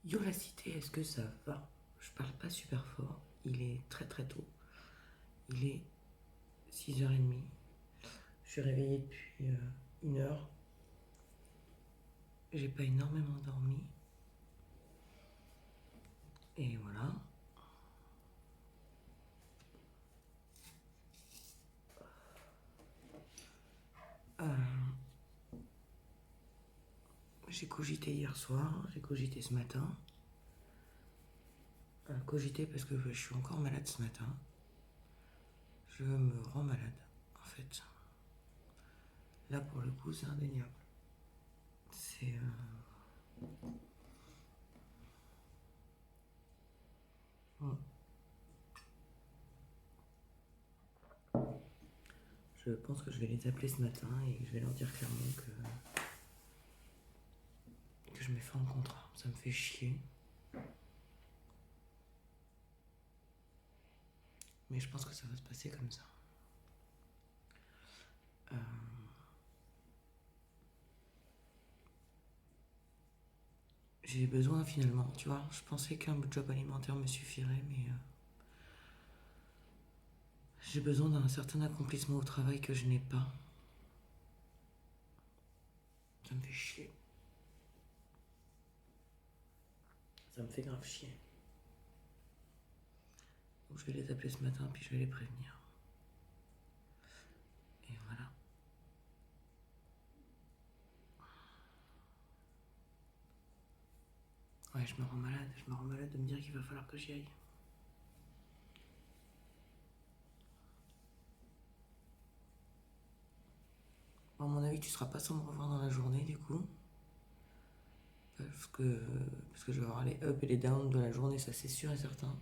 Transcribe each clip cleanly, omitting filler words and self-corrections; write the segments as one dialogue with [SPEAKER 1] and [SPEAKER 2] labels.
[SPEAKER 1] Yo la cité, est-ce que ça va? Je parle pas super fort, il est très très tôt. Il est 6h30. Je suis réveillée depuis 1 heure. J'ai pas énormément dormi. Et voilà. Euh, j'ai cogité hier soir, j'ai cogité ce matin. Cogité parce que je suis encore malade ce matin. Je me rends malade, en fait. Là, pour le coup, c'est indéniable. C'est. Bon. Je pense que je vais les appeler ce matin et je vais leur dire clairement que je mets fin au contrat. Ça me fait chier. Mais je pense que ça va se passer comme ça. Euh, j'ai besoin finalement, tu vois. Je pensais qu'un job alimentaire me suffirait, mais j'ai besoin d'un certain accomplissement au travail que je n'ai pas. Ça me fait chier. Ça me fait grave chier. Donc je vais les appeler ce matin, puis je vais les prévenir. Et voilà. Ouais, je me rends malade. Je me rends malade de me dire qu'il va falloir que j'y aille. Bon, à mon avis, tu seras pas sans me revoir dans la journée, du coup. Parce que, parce que je vais avoir les ups et les downs de la journée, ça c'est sûr et certain.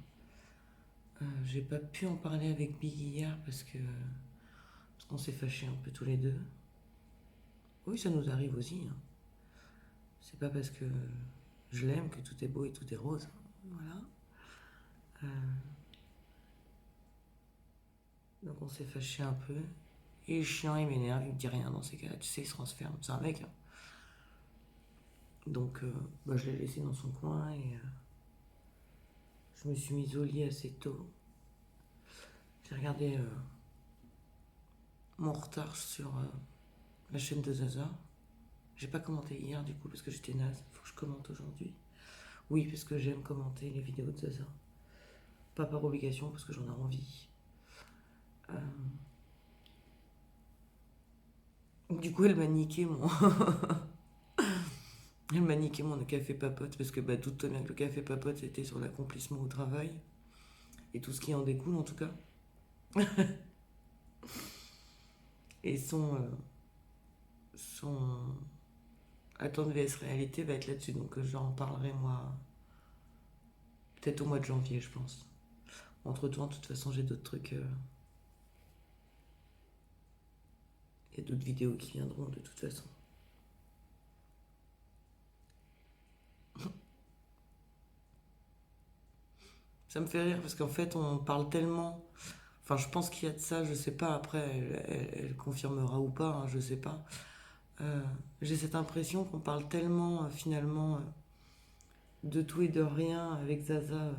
[SPEAKER 1] J'ai pas pu en parler avec Big hier parce qu'on s'est fâchés un peu tous les deux. Oui, ça nous arrive aussi, hein. C'est pas parce que je l'aime que tout est beau et tout est rose. Voilà. Euh, donc on s'est fâché un peu. Il est chiant, il m'énerve, il me dit rien dans ces cas-là. Tu sais, il se transfère. C'est un mec, hein. Donc bah, je l'ai laissé dans son coin et je me suis mise au lit assez tôt. J'ai regardé mon retard sur la chaîne de Zaza. J'ai pas commenté hier du coup parce que j'étais naze. Faut que je commente aujourd'hui. Oui, parce que j'aime commenter les vidéos de Zaza. Pas par obligation parce que j'en ai envie. Euh, Du coup, elle m'a niqué mon. Elle m'a niqué mon café papote parce que bah, doute-toi bien que le café papote c'était sur l'accomplissement au travail et tout ce qui en découle en tout cas. Et son attente vs réalité va être là-dessus donc j'en parlerai moi peut-être au mois de janvier je pense. Entre temps, de toute façon, j'ai d'autres trucs. Il y a d'autres vidéos qui viendront de toute façon. Ça me fait rire parce qu'en fait, on parle tellement. Enfin, je pense qu'il y a de ça, je sais pas. Après, elle confirmera ou pas, hein, je sais pas. J'ai cette impression qu'on parle tellement finalement de tout et de rien avec Zaza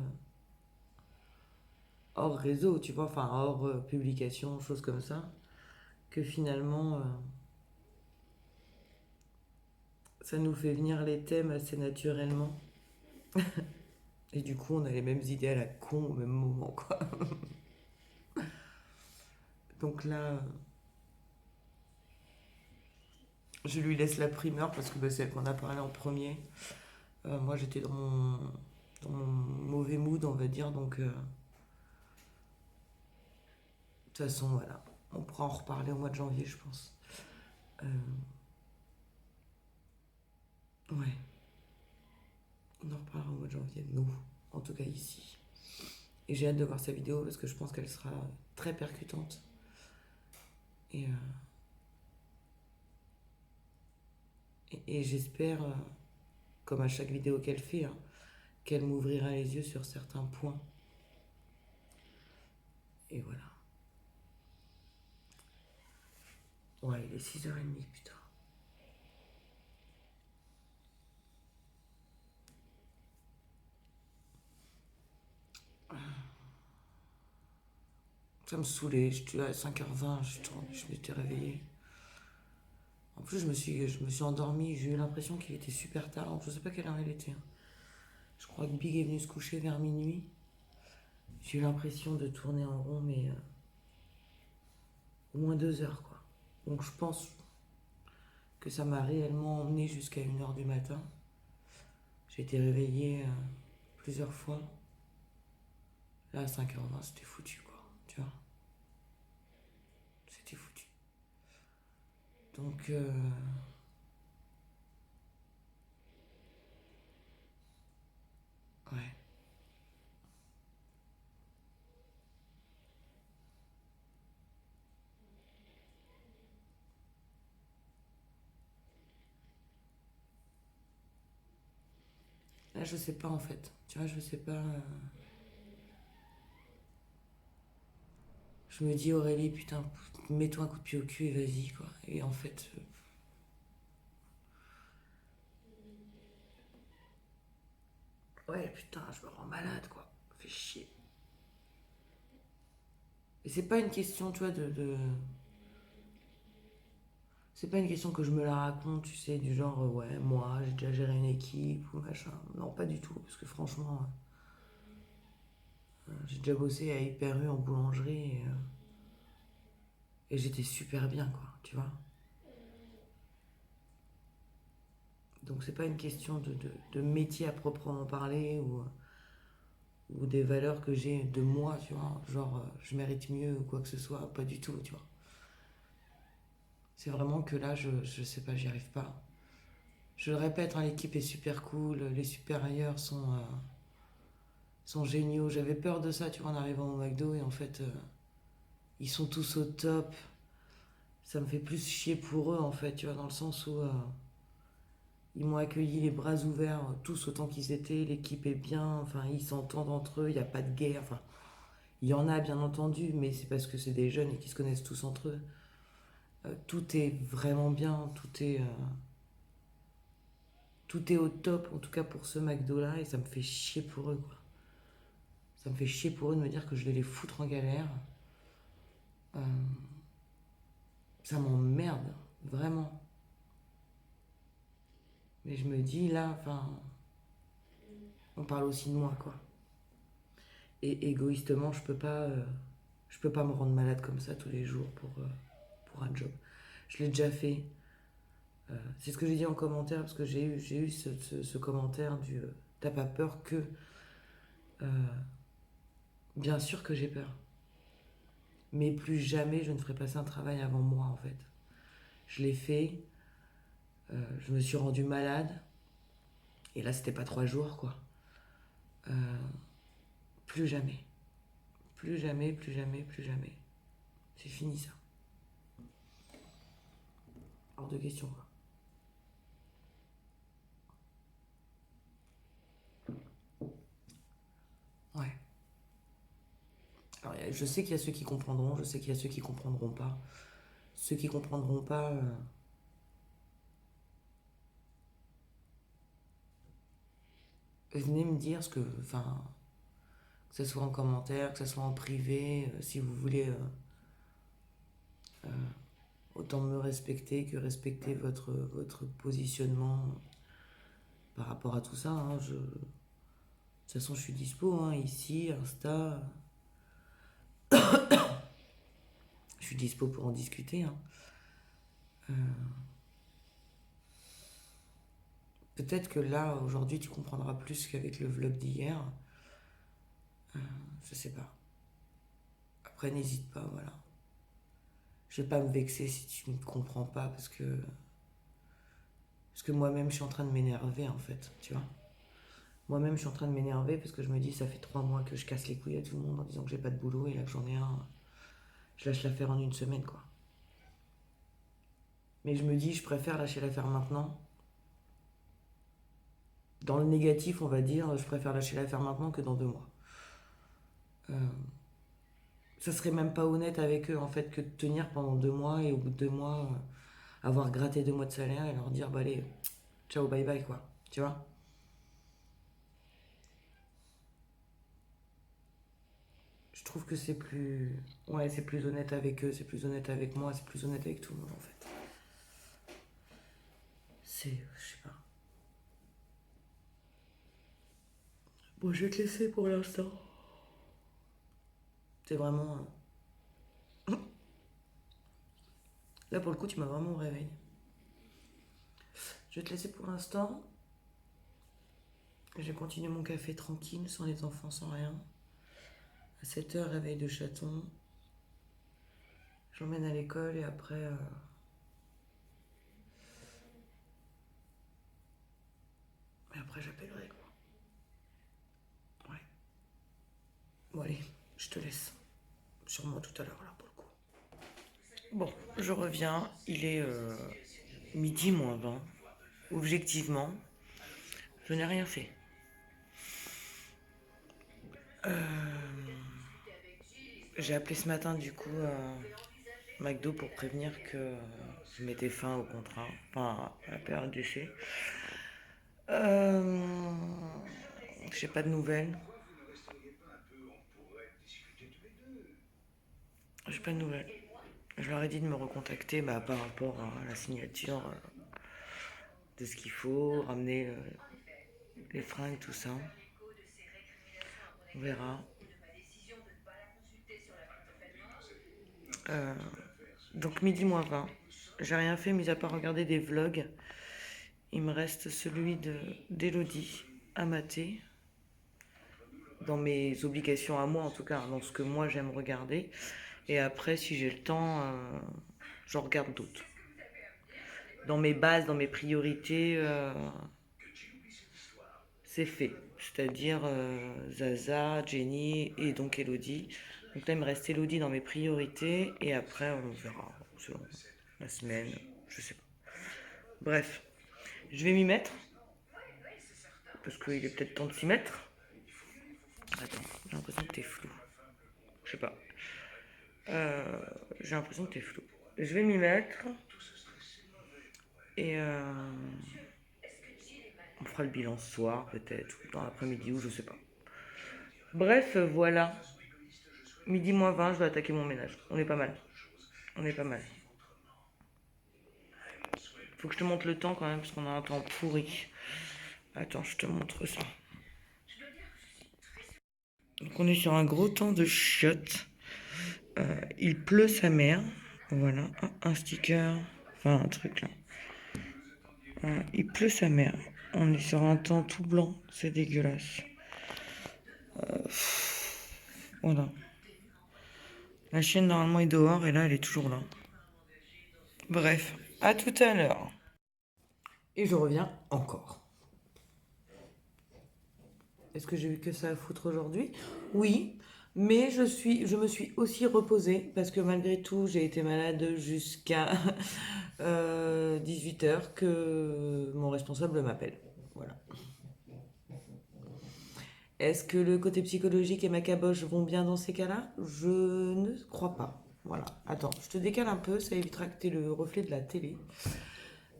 [SPEAKER 1] hors réseau, tu vois, enfin hors publication, choses comme ça, que finalement ça nous fait venir les thèmes assez naturellement. Et du coup, on a les mêmes idées à la con au même moment, quoi. Donc là, je lui laisse la primeur parce que bah, c'est elle qu'on a parlé en premier. Moi, j'étais dans mon mauvais mood, on va dire, donc de toute façon, voilà. On pourra en reparler au mois de janvier, je pense. Euh, ouais, on en reparlera au mois de janvier, nous, en tout cas ici. Et j'ai hâte de voir sa vidéo parce que je pense qu'elle sera très percutante. Et, et j'espère, comme à chaque vidéo qu'elle fait, hein, qu'elle m'ouvrira les yeux sur certains points. Et voilà. Ouais, il est 6h30, putain. Ça me saoulait. J'étais là à 5h20, je m'étais réveillée. En plus, je me suis endormie. J'ai eu l'impression qu'il était super tard. Je sais pas quelle heure il était, hein. Je crois que Big est venu se coucher vers minuit. J'ai eu l'impression de tourner en rond, mais au moins 2 heures, quoi. Donc je pense que ça m'a réellement emmené jusqu'à 1h du matin. J'ai été réveillée plusieurs fois. Là, à 5h20, c'était foutu, quoi. Tu vois, c'était foutu. Donc, ouais. Là, je sais pas, en fait. Tu vois, je sais pas. Je me dis, Aurélie, putain, mets-toi un coup de pied au cul et vas-y, quoi. Et en fait, ouais, putain, je me rends malade, quoi. Fait chier. Et c'est pas une question, tu vois, c'est pas une question que je me la raconte, tu sais, du genre, ouais, moi, j'ai déjà géré une équipe ou machin. Non, pas du tout, parce que franchement, j'ai déjà bossé à Hyper U en boulangerie et j'étais super bien, quoi, tu vois. Donc c'est pas une question de métier à proprement parler ou des valeurs que j'ai de moi, tu vois. Genre, je mérite mieux ou quoi que ce soit, pas du tout, tu vois. C'est vraiment que là, je sais pas, j'y arrive pas. Je le répète, hein, l'équipe est super cool, les supérieurs sont géniaux. J'avais peur de ça, tu vois, en arrivant au McDo et en fait, ils sont tous au top. Ça me fait plus chier pour eux, en fait, tu vois, dans le sens où ils m'ont accueilli les bras ouverts, tous autant qu'ils étaient. L'équipe est bien, enfin, ils s'entendent entre eux, il n'y a pas de guerre. Enfin, il y en a, bien entendu, mais c'est parce que c'est des jeunes et qu'ils se connaissent tous entre eux. Tout est vraiment bien, tout est au top, en tout cas pour ce McDo-là, et ça me fait chier pour eux, quoi. Ça me fait chier pour eux de me dire que je vais les foutre en galère. Euh, Ça m'emmerde, vraiment. Mais je me dis là, enfin, on parle aussi de moi, quoi. Et égoïstement, je peux pas me rendre malade comme ça tous les jours pour un job. Je l'ai déjà fait. C'est ce que j'ai dit en commentaire parce que j'ai eu ce commentaire du t'as pas peur que euh, bien sûr que j'ai peur, mais plus jamais je ne ferai passer un travail avant moi en fait. Je l'ai fait, je me suis rendu malade et là c'était pas 3 jours quoi. Euh, Plus jamais. Plus jamais, plus jamais, plus jamais. C'est fini ça. Hors de question quoi. Ouais. Alors, je sais qu'il y a ceux qui comprendront, je sais qu'il y a ceux qui comprendront pas. Ceux qui comprendront pas, venez me dire ce que. Enfin, que ce soit en commentaire, que ce soit en privé, si vous voulez autant me respecter que respecter votre positionnement par rapport à tout ça, hein. De toute façon, je suis dispo, hein, ici, Insta. Je suis dispo pour en discuter, hein. Euh, Peut-être que là, aujourd'hui, tu comprendras plus qu'avec le vlog d'hier. Je sais pas. Après, n'hésite pas, voilà. Je vais pas me vexer si tu ne comprends pas parce que moi-même, je suis en train de m'énerver, en fait, tu vois. Moi-même, je suis en train de m'énerver parce que je me dis, ça fait 3 mois que je casse les couilles à tout le monde en disant que j'ai pas de boulot et là que j'en ai un, je lâche l'affaire en une semaine, quoi. Mais je me dis, je préfère lâcher l'affaire maintenant. Dans le négatif, on va dire, je préfère lâcher l'affaire maintenant que dans 2 mois. Euh, Ça serait même pas honnête avec eux, en fait, que de tenir pendant 2 mois et au bout de 2 mois, avoir gratté 2 mois de salaire et leur dire, bah allez, ciao, bye bye, quoi. Tu vois. Je trouve que c'est plus... Ouais, c'est plus honnête avec eux, c'est plus honnête avec moi, c'est plus honnête avec tout le monde en fait. C'est... Je sais pas. Bon, je vais te laisser pour l'instant. C'est vraiment... Là, pour le coup, tu m'as vraiment réveillé. Je vais te laisser pour l'instant. Je vais continuer mon café tranquille, sans les enfants, sans rien. À 7h, réveil de chaton. J'emmène à l'école et après... Et après, j'appellerai quoi. Ouais. Bon, allez, je te laisse. Sûrement tout à l'heure, là, pour le coup. Bon, je reviens. Il est midi moins 20. Objectivement, je n'ai rien fait. J'ai appelé ce matin, du coup, McDo pour prévenir que je mettais fin au contrat, enfin à la période d'essai. Euh, j'ai pas de nouvelles. J'ai pas de nouvelles. Je leur ai dit de me recontacter par rapport à la signature de ce qu'il faut, ramener les fringues, tout ça. On verra. Euh, donc midi moins 20. J'ai rien fait mis à part regarder des vlogs. Il me reste celui d'Elodie à mater. Dans mes obligations à moi, en tout cas, dans ce que moi j'aime regarder. Et après, si j'ai le temps, j'en regarde d'autres. Dans mes bases, dans mes priorités, c'est fait. C'est-à-dire Zaza, Jenny et donc Elodie. Donc là, il me reste Elodie dans mes priorités. Et après, on verra sur la semaine. Je sais pas. Bref, je vais m'y mettre. Parce qu'il est peut-être temps de s'y mettre. Attends, j'ai l'impression que t'es flou. Je sais pas. J'ai l'impression que t'es flou. Je vais m'y mettre. Et on fera le bilan ce soir, peut-être, ou dans l'après-midi, ou je sais pas. Bref, voilà. Midi moins 20, je vais attaquer mon ménage. On est pas mal. On est pas mal. Faut que je te montre le temps quand même, parce qu'on a un temps pourri. Attends, je te montre ça. Donc on est sur un gros temps de chiottes. Il pleut sa mère. Voilà, un sticker. Enfin, un truc là. Il pleut sa mère. On est sur un temps tout blanc. C'est dégueulasse. Voilà. La chienne normalement est dehors et là elle est toujours là. Bref, à tout à l'heure. Et je reviens encore. Est-ce que j'ai eu que ça à foutre aujourd'hui? Oui, mais je me suis aussi reposée parce que malgré tout, j'ai été malade jusqu'à 18h que mon responsable m'appelle. Voilà. Est-ce que le côté psychologique et ma caboche vont bien dans ces cas-là? Je ne crois pas. Voilà. Attends, je te décale un peu, ça évitera que tu aies le reflet de la télé.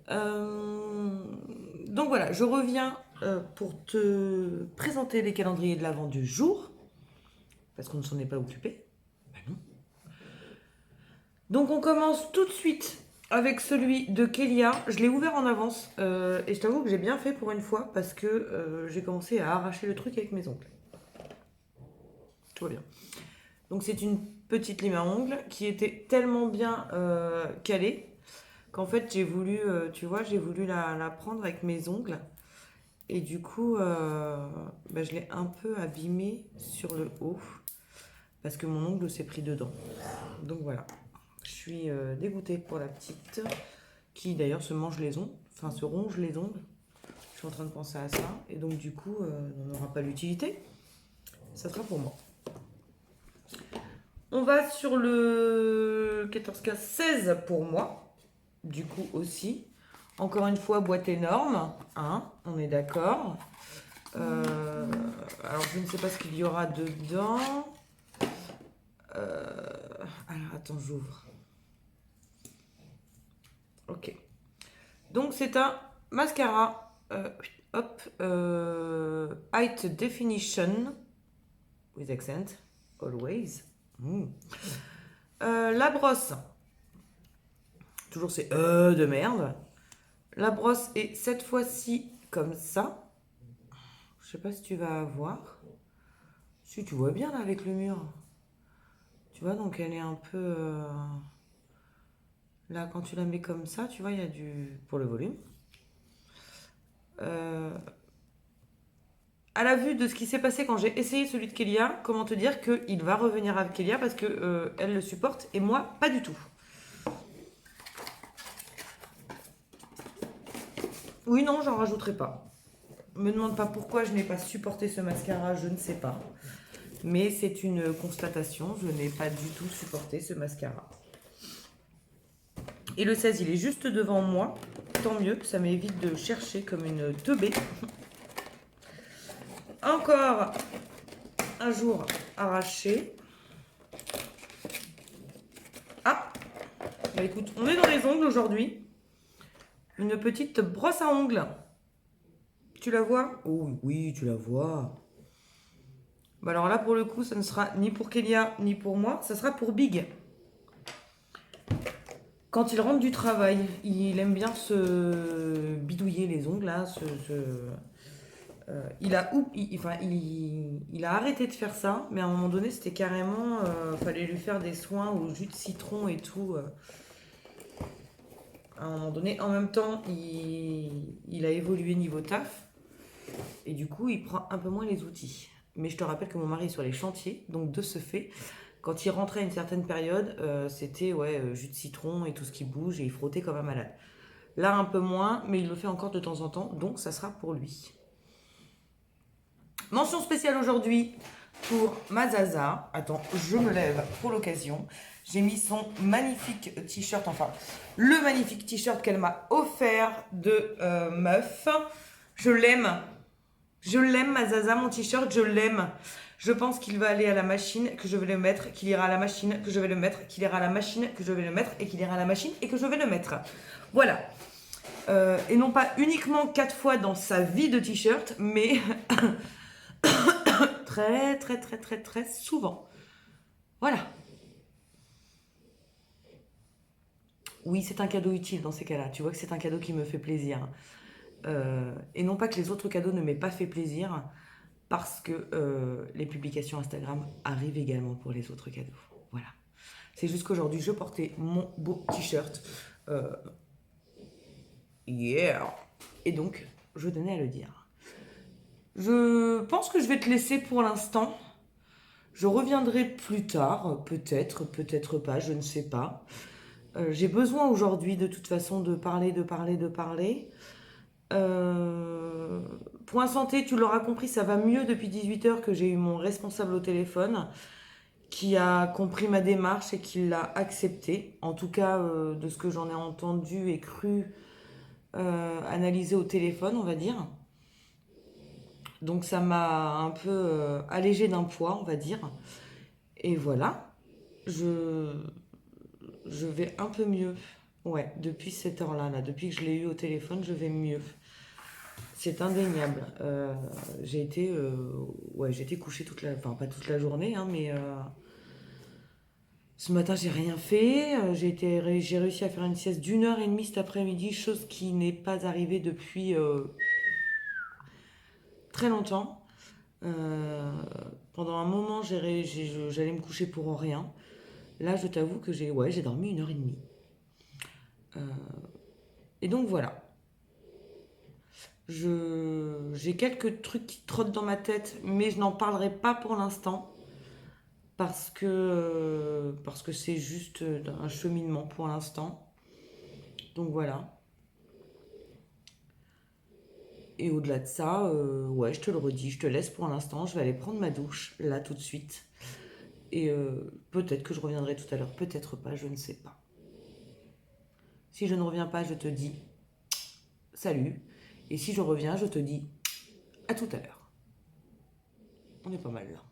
[SPEAKER 1] Donc voilà, je reviens pour te présenter les calendriers de l'Avent du jour, parce qu'on ne s'en est pas occupé. Ben non. Donc on commence tout de suite avec celui de Kélia. Je l'ai ouvert en avance et je t'avoue que j'ai bien fait pour une fois parce que j'ai commencé à arracher le truc avec mes ongles. Tout va bien. Donc c'est une petite lime à ongles qui était tellement bien calée qu'en fait j'ai voulu, tu vois, j'ai voulu la prendre avec mes ongles. Et du coup, je l'ai un peu abîmé sur le haut parce que mon ongle s'est pris dedans. Donc voilà, je suis dégoûtée pour la petite qui d'ailleurs se mange les ongles, enfin se ronge les ongles. Je suis en train de penser à ça et donc du coup, on n'aura pas l'utilité. Ça sera pour moi. On va sur le 14-15, 16 pour moi. Du coup aussi. Encore une fois, boîte énorme, hein, on est d'accord. Alors, je ne sais pas ce qu'il y aura dedans. Alors, attends, j'ouvre. Ok. Donc, c'est un mascara. Height Definition with accent. Always. La brosse. Toujours c'est de merde. La brosse est cette fois-ci comme ça. Je sais pas si tu vas voir. Si tu vois bien là avec le mur. Tu vois, donc elle est un peu... Là, quand tu la mets comme ça, tu vois, il y a du... Pour le volume. À la vue de ce qui s'est passé quand j'ai essayé celui de Kélia, comment te dire qu'il va revenir avec Kélia parce que elle le supporte et moi, pas du tout. Oui, non, j'en rajouterai pas. Me demande pas pourquoi je n'ai pas supporté ce mascara, je ne sais pas. Mais c'est une constatation, je n'ai pas du tout supporté ce mascara. Et le 16, il est juste devant moi. Tant mieux, ça m'évite de chercher comme une teubée. Encore un jour arraché. Ah, bah écoute, on est dans les ongles aujourd'hui. Une petite brosse à ongles. Tu la vois? Oh oui, tu la vois. Bah alors là, pour le coup, ça ne sera ni pour Kélia, ni pour moi. Ça sera pour Big. Quand il rentre du travail, il aime bien se bidouiller les ongles, là. Il a arrêté de faire ça, mais à un moment donné, c'était carrément... fallait lui faire des soins au jus de citron et tout. À un moment donné, en même temps, il a évolué niveau taf. Et du coup, il prend un peu moins les outils. Mais je te rappelle que mon mari est sur les chantiers, donc de ce fait, quand il rentrait à une certaine période, c'était jus de citron et tout ce qui bouge, et il frottait comme un malade. Là, un peu moins, mais il le fait encore de temps en temps, donc ça sera pour lui. Mention spéciale aujourd'hui pour ma Zaza. Attends, je me lève pour l'occasion. J'ai mis son magnifique t-shirt, enfin, le magnifique t-shirt qu'elle m'a offert de meuf. Je l'aime. Je l'aime, ma Zaza, mon t-shirt, je l'aime. Je pense qu'il va aller à la machine, que je vais le mettre, qu'il ira à la machine, que je vais le mettre, qu'il ira à la machine, que je vais le mettre, et qu'il ira à la machine, et que je vais le mettre. Voilà. Et non pas uniquement 4 fois dans sa vie de t-shirt, mais très, très, très, très, très souvent. Voilà. Oui, c'est un cadeau utile dans ces cas-là. Tu vois que c'est un cadeau qui me fait plaisir. Et non pas que les autres cadeaux ne m'aient pas fait plaisir, parce que les publications Instagram arrivent également pour les autres cadeaux. Voilà. C'est juste qu'aujourd'hui, je portais mon beau t-shirt. Yeah. Et donc, je tenais à le dire. Je pense que je vais te laisser pour l'instant. Je reviendrai plus tard, peut-être, peut-être pas, je ne sais pas. J'ai besoin aujourd'hui, de toute façon, de parler. Point santé, tu l'auras compris, ça va mieux depuis 18 h que j'ai eu mon responsable au téléphone qui a compris ma démarche et qui l'a accepté. En tout cas, de ce que j'en ai entendu et cru analyser au téléphone, on va dire. Donc ça m'a un peu allégé d'un poids, on va dire. Et voilà, je vais un peu mieux. Ouais, depuis cette heure-là, là, depuis que je l'ai eu au téléphone, je vais mieux. C'est indéniable. J'ai été couchée toute la... Enfin, pas toute la journée, hein, mais... Ce matin, j'ai rien fait. J'ai réussi à faire une sieste d'1 h 30 cet après-midi, chose qui n'est pas arrivée depuis très longtemps. Pendant un moment, j'allais me coucher pour rien. Là, je t'avoue que j'ai dormi 1 h 30. Et donc voilà. J'ai quelques trucs qui trottent dans ma tête, mais je n'en parlerai pas pour l'instant parce que c'est juste un cheminement pour l'instant. Donc voilà. Et au-delà de ça, je te le redis, je te laisse pour l'instant. Je vais aller prendre ma douche là tout de suite. Et peut-être que je reviendrai tout à l'heure, peut-être pas, je ne sais pas. Si je ne reviens pas, je te dis salut. Et si je reviens, je te dis à tout à l'heure. On est pas mal là.